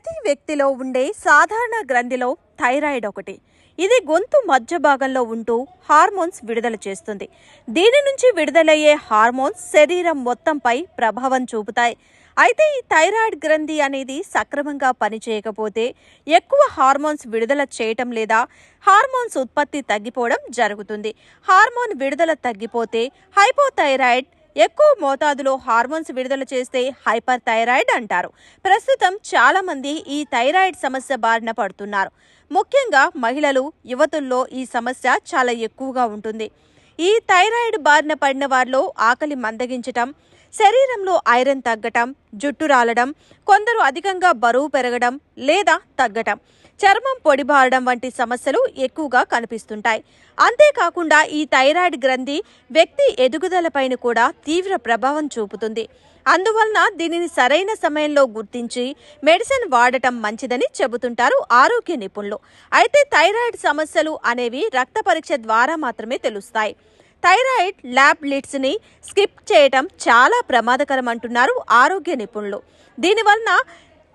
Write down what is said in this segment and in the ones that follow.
ప్రతి వ్యక్తిలో ఉండే సాధారణ గ్రంథిలో థైరాయిడ్ ఒకటి. ఇది గొంతు మధ్య భాగంలో ఉంటూ హార్మోన్స్ విడుదల చేస్తుంది. దీని నుంచి విడుదలయ్యే హార్మోన్స్ శరీరం మొత్తంపై ప్రభావం చూపుతాయి. అయితే ఈ థైరాయిడ్ గ్రంథి అనేది సక్రమంగా పనిచేయకపోతే ఎక్కువ హార్మోన్స్ విడుదల చేయటం లేదా హార్మోన్స్ ఉత్పత్తి తగ్గిపోవడం జరుగుతుంది. హార్మోన్ విడుదల తగ్గిపోతే హైపోథైరాయిడ్, ఎక్కువ మోతాదులో హార్మోన్స్ విడుదల చేస్తే హైపర్ థైరాయిడ్ అంటారు. ప్రస్తుతం చాలా మంది ఈ థైరాయిడ్ సమస్య బారిన పడుతున్నారు. ముఖ్యంగా మహిళలు, యువతుల్లో ఈ సమస్య చాలా ఎక్కువగా ఉంటుంది. ఈ థైరాయిడ్ బారిన పడిన వారిలో ఆకలి మందగించటం, శరీరంలో ఐరన్ తగ్గటం, జుట్టు రాలడం, కొందరు అధికంగా బరువు పెరగడం లేదా తగ్గటం, చర్మం పొడిబారడం వంటి సమస్యలు ఎక్కువగా కనిపిస్తుంటాయి. అంతేకాకుండా ఈ థైరాయిడ్ గ్రంథి వ్యక్తి ఎదుగుదలపైన కూడా తీవ్ర ప్రభావం చూపుతుంది. అందువలన దీనిని సరైన సమయంలో గుర్తించి మెడిసిన్ వాడటం మంచిదని చెబుతుంటారు ఆరోగ్య నిపుణులు. అయితే థైరాయిడ్ సమస్యలు అనేవి రక్త పరీక్ష ద్వారా మాత్రమే తెలుస్తాయి. థైరాయిడ్ ల్యాబ్ లిడ్స్ ని స్కిప్ చేయటం చాలా ప్రమాదకరం అంటున్నారు ఆరోగ్య నిపుణులు. దీనివలన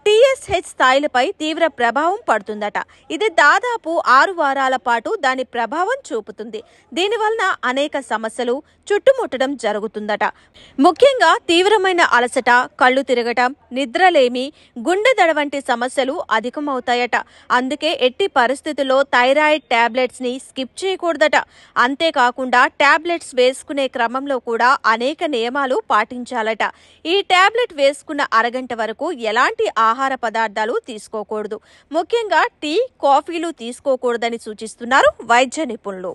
TSH స్థాయిలపై తీవ్ర ప్రభావం పడుతుందట. ఇది దాదాపు 6 వారాల పాటు దాని ప్రభావం చూపుతుంది. దీనివలన అనేక సమస్యలు చుట్టుముట్టడం జరుగుతుందట. ముఖ్యంగా తీవ్రమైన అలసట, కళ్ళు తిరగటం, నిద్రలేమి, గుండె దడ వంటి సమస్యలు అధికమవుతాయట. అందుకే ఎట్టి పరిస్థితుల్లో థైరాయిడ్ టాబ్లెట్స్ ని స్కిప్ చేయకూడదట. అంతేకాకుండా టాబ్లెట్స్ వేసుకునే క్రమంలో కూడా అనేక నియమాలు పాటించాలట. ఈ టాబ్లెట్ వేసుకున్న అరగంట వరకు ఎలాంటి ఆహార పదార్థాలు తీసుకోకూడదు. ముఖ్యంగా టీ, కాఫీలు తీసుకోకూడదని సూచిస్తున్నారు వైద్య నిపుణులు.